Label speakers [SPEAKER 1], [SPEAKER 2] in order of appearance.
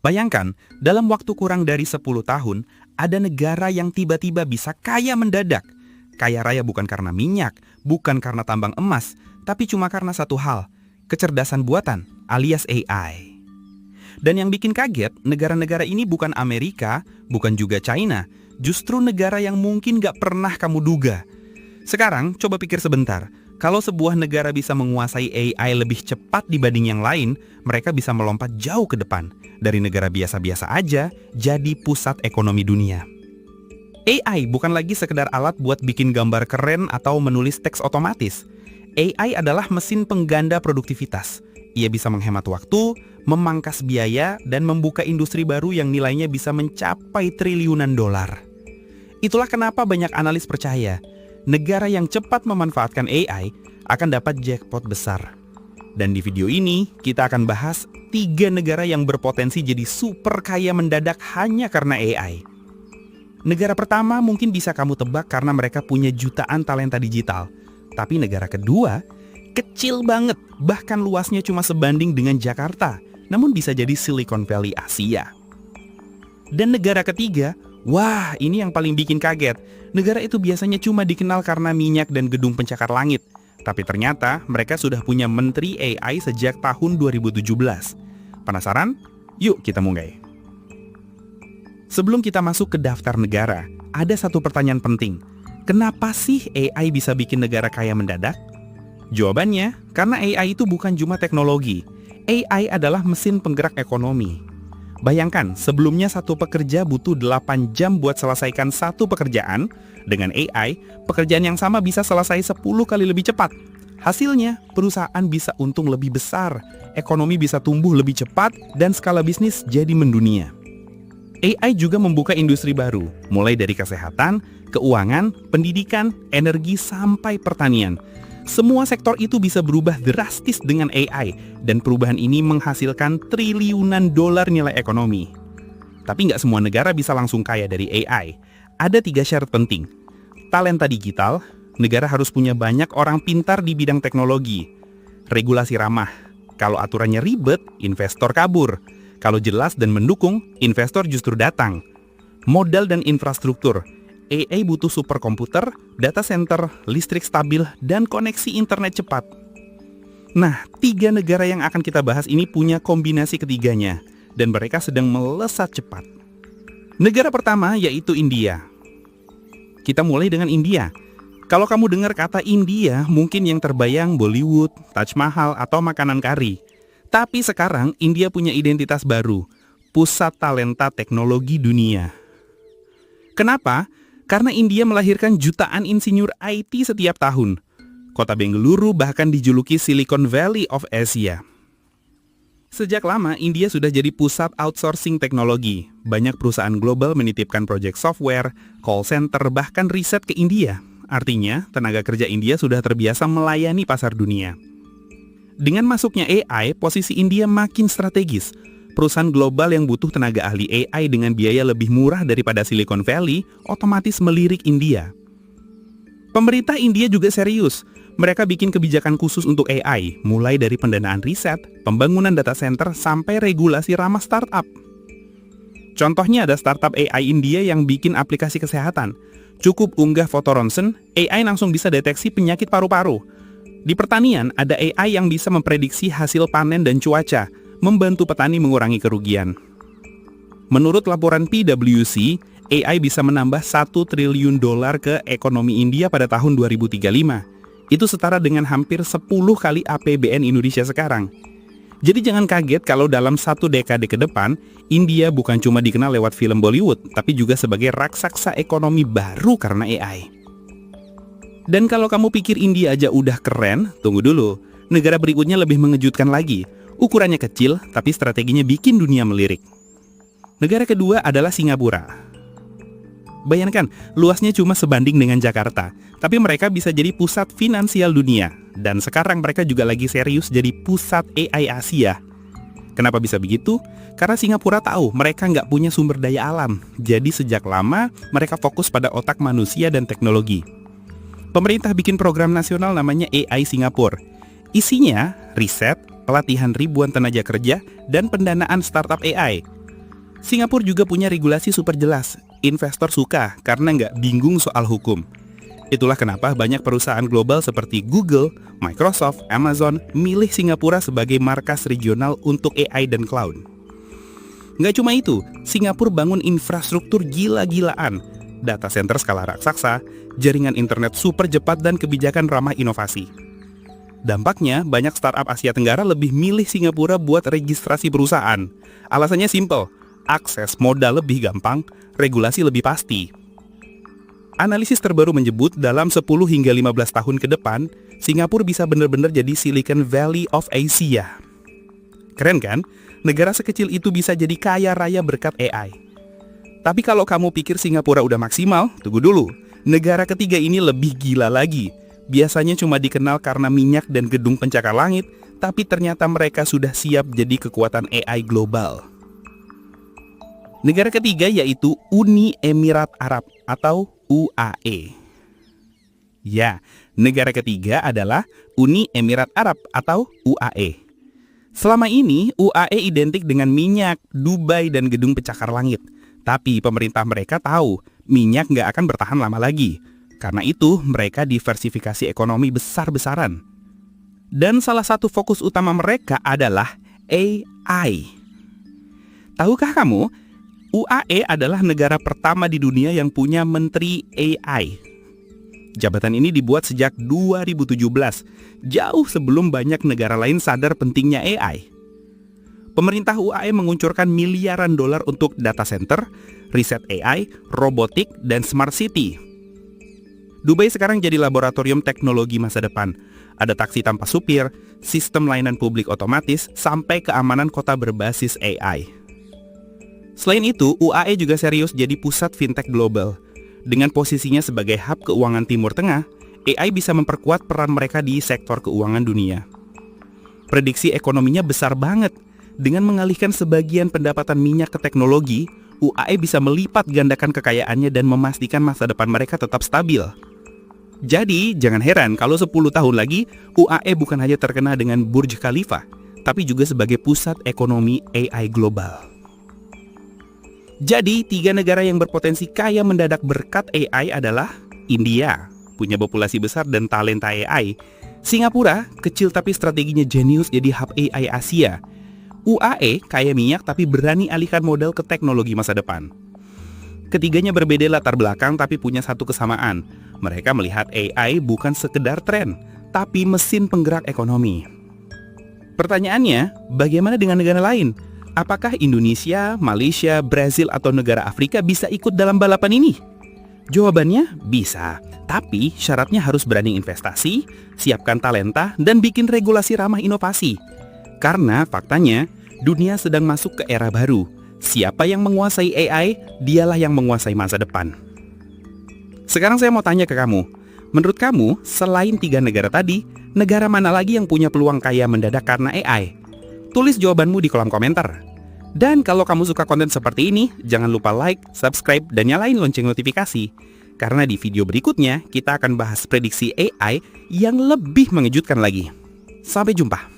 [SPEAKER 1] Bayangkan, dalam waktu kurang dari 10 tahun, ada negara yang tiba-tiba bisa kaya mendadak. Kaya raya bukan karena minyak, bukan karena tambang emas, tapi cuma karena satu hal, kecerdasan buatan alias AI. Dan yang bikin kaget, negara-negara ini bukan Amerika, bukan juga China, justru negara yang mungkin gak pernah kamu duga. Sekarang, coba pikir sebentar. Kalau sebuah negara bisa menguasai AI lebih cepat dibanding yang lain, mereka bisa melompat jauh ke depan. Dari negara biasa-biasa aja, jadi pusat ekonomi dunia. AI bukan lagi sekedar alat buat bikin gambar keren atau menulis teks otomatis. AI adalah mesin pengganda produktivitas. Ia bisa menghemat waktu, memangkas biaya, dan membuka industri baru yang nilainya bisa mencapai triliunan dolar. Itulah kenapa banyak analis percaya, negara yang cepat memanfaatkan AI akan dapat jackpot besar. Dan di video ini, kita akan bahas 3 negara yang berpotensi jadi super kaya mendadak hanya karena AI. Negara pertama mungkin bisa kamu tebak karena mereka punya jutaan talenta digital. Tapi negara kedua, kecil banget, bahkan luasnya cuma sebanding dengan Jakarta, namun bisa jadi Silicon Valley Asia. Dan negara ketiga, wah ini yang paling bikin kaget. Negara itu biasanya cuma dikenal karena minyak dan gedung pencakar langit. Tapi ternyata mereka sudah punya menteri AI sejak tahun 2017. Penasaran? Yuk kita mulai. Sebelum kita masuk ke daftar negara, ada satu pertanyaan penting. Kenapa sih AI bisa bikin negara kaya mendadak? Jawabannya, karena AI itu bukan cuma teknologi. AI adalah mesin penggerak ekonomi. Bayangkan, sebelumnya satu pekerja butuh 8 jam buat selesaikan satu pekerjaan. Dengan AI, pekerjaan yang sama bisa selesai 10 kali lebih cepat. Hasilnya, perusahaan bisa untung lebih besar, ekonomi bisa tumbuh lebih cepat, dan skala bisnis jadi mendunia. AI juga membuka industri baru, mulai dari kesehatan, keuangan, pendidikan, energi, sampai pertanian. Semua sektor itu bisa berubah drastis dengan AI, dan perubahan ini menghasilkan triliunan dolar nilai ekonomi. Tapi nggak semua negara bisa langsung kaya dari AI. Ada 3 syarat penting. Talenta digital, negara harus punya banyak orang pintar di bidang teknologi. Regulasi ramah, kalau aturannya ribet, investor kabur. Kalau jelas dan mendukung, investor justru datang. Modal dan infrastruktur, AI butuh superkomputer, data center, listrik stabil, dan koneksi internet cepat. Nah, 3 negara yang akan kita bahas ini punya kombinasi ketiganya, dan mereka sedang melesat cepat. Negara pertama yaitu India. Kita mulai dengan India. Kalau kamu dengar kata India, mungkin yang terbayang Bollywood, Taj Mahal, atau makanan kari. Tapi sekarang India punya identitas baru, pusat talenta teknologi dunia. Kenapa? Karena India melahirkan jutaan insinyur IT setiap tahun. Kota Bengaluru bahkan dijuluki Silicon Valley of Asia. Sejak lama, India sudah jadi pusat outsourcing teknologi. Banyak perusahaan global menitipkan proyek software, call center, bahkan riset ke India. Artinya, tenaga kerja India sudah terbiasa melayani pasar dunia. Dengan masuknya AI, posisi India makin strategis. Perusahaan global yang butuh tenaga ahli AI dengan biaya lebih murah daripada Silicon Valley otomatis melirik India. Pemerintah India juga serius. Mereka bikin kebijakan khusus untuk AI, mulai dari pendanaan riset, pembangunan data center, sampai regulasi ramah startup. Contohnya ada startup AI India yang bikin aplikasi kesehatan. Cukup unggah foto ronsen, AI langsung bisa deteksi penyakit paru-paru. Di pertanian, ada AI yang bisa memprediksi hasil panen dan cuaca, membantu petani mengurangi kerugian. Menurut laporan PwC, AI bisa menambah 1 triliun dolar ke ekonomi India pada tahun 2035. Itu setara dengan hampir 10 kali APBN Indonesia sekarang. Jadi jangan kaget kalau dalam 1 dekade ke depan, India bukan cuma dikenal lewat film Bollywood, tapi juga sebagai raksasa ekonomi baru karena AI. Dan kalau kamu pikir India aja udah keren, tunggu dulu. Negara berikutnya lebih mengejutkan lagi. Ukurannya kecil, tapi strateginya bikin dunia melirik. Negara kedua adalah Singapura. Bayangkan, luasnya cuma sebanding dengan Jakarta, tapi mereka bisa jadi pusat finansial dunia. Dan sekarang mereka juga lagi serius jadi pusat AI Asia. Kenapa bisa begitu? Karena Singapura tahu mereka nggak punya sumber daya alam. Jadi sejak lama, mereka fokus pada otak manusia dan teknologi. Pemerintah bikin program nasional namanya AI Singapura. Isinya riset, pelatihan ribuan tenaga kerja, dan pendanaan startup AI. Singapura juga punya regulasi super jelas. Investor suka karena nggak bingung soal hukum. Itulah kenapa banyak perusahaan global seperti Google, Microsoft, Amazon milih Singapura sebagai markas regional untuk AI dan cloud. Nggak cuma itu, Singapura bangun infrastruktur gila-gilaan, data center skala raksasa, jaringan internet super cepat dan kebijakan ramah inovasi. Dampaknya, banyak startup Asia Tenggara lebih milih Singapura buat registrasi perusahaan. Alasannya simple, akses modal lebih gampang, regulasi lebih pasti. Analisis terbaru menyebut dalam 10 hingga 15 tahun ke depan, Singapura bisa benar-benar jadi Silicon Valley of Asia. Keren kan? Negara sekecil itu bisa jadi kaya raya berkat AI. Tapi kalau kamu pikir Singapura udah maksimal, tunggu dulu. Negara ketiga ini lebih gila lagi. Biasanya cuma dikenal karena minyak dan gedung pencakar langit, tapi ternyata mereka sudah siap jadi kekuatan AI global. Negara ketiga yaitu Uni Emirat Arab atau UAE. Ya, negara ketiga adalah Uni Emirat Arab atau UAE. Selama ini, UAE identik dengan minyak, Dubai, dan gedung pencakar langit. Tapi pemerintah mereka tahu minyak nggak akan bertahan lama lagi. Karena itu, mereka diversifikasi ekonomi besar-besaran. Dan salah satu fokus utama mereka adalah AI. Tahukah kamu, UAE adalah negara pertama di dunia yang punya Menteri AI. Jabatan ini dibuat sejak 2017, jauh sebelum banyak negara lain sadar pentingnya AI. Pemerintah UAE menguncurkan miliaran dolar untuk data center, riset AI, robotik, dan smart city. Dubai sekarang jadi laboratorium teknologi masa depan. Ada taksi tanpa supir, sistem layanan publik otomatis, sampai keamanan kota berbasis AI. Selain itu, UAE juga serius jadi pusat fintech global. Dengan posisinya sebagai hub keuangan Timur Tengah, AI bisa memperkuat peran mereka di sektor keuangan dunia. Prediksi ekonominya besar banget. Dengan mengalihkan sebagian pendapatan minyak ke teknologi, UAE bisa melipat gandakan kekayaannya dan memastikan masa depan mereka tetap stabil. Jadi, jangan heran kalau 10 tahun lagi, UAE bukan hanya terkenal dengan Burj Khalifa, tapi juga sebagai pusat ekonomi AI global. Jadi, 3 negara yang berpotensi kaya mendadak berkat AI adalah India, punya populasi besar dan talenta AI. Singapura, kecil tapi strateginya jenius jadi hub AI Asia. UAE, kaya minyak tapi berani alihkan modal ke teknologi masa depan. Ketiganya berbeda latar belakang tapi punya satu kesamaan. Mereka melihat AI bukan sekedar tren, tapi mesin penggerak ekonomi. Pertanyaannya, bagaimana dengan negara lain? Apakah Indonesia, Malaysia, Brazil, atau negara Afrika bisa ikut dalam balapan ini? Jawabannya bisa, tapi syaratnya harus berani investasi, siapkan talenta, dan bikin regulasi ramah inovasi. Karena faktanya, dunia sedang masuk ke era baru. Siapa yang menguasai AI, dialah yang menguasai masa depan. Sekarang saya mau tanya ke kamu, menurut kamu, selain 3 negara tadi, negara mana lagi yang punya peluang kaya mendadak karena AI? Tulis jawabanmu di kolom komentar. Dan kalau kamu suka konten seperti ini, jangan lupa like, subscribe, dan nyalain lonceng notifikasi. Karena di video berikutnya, kita akan bahas prediksi AI yang lebih mengejutkan lagi. Sampai jumpa.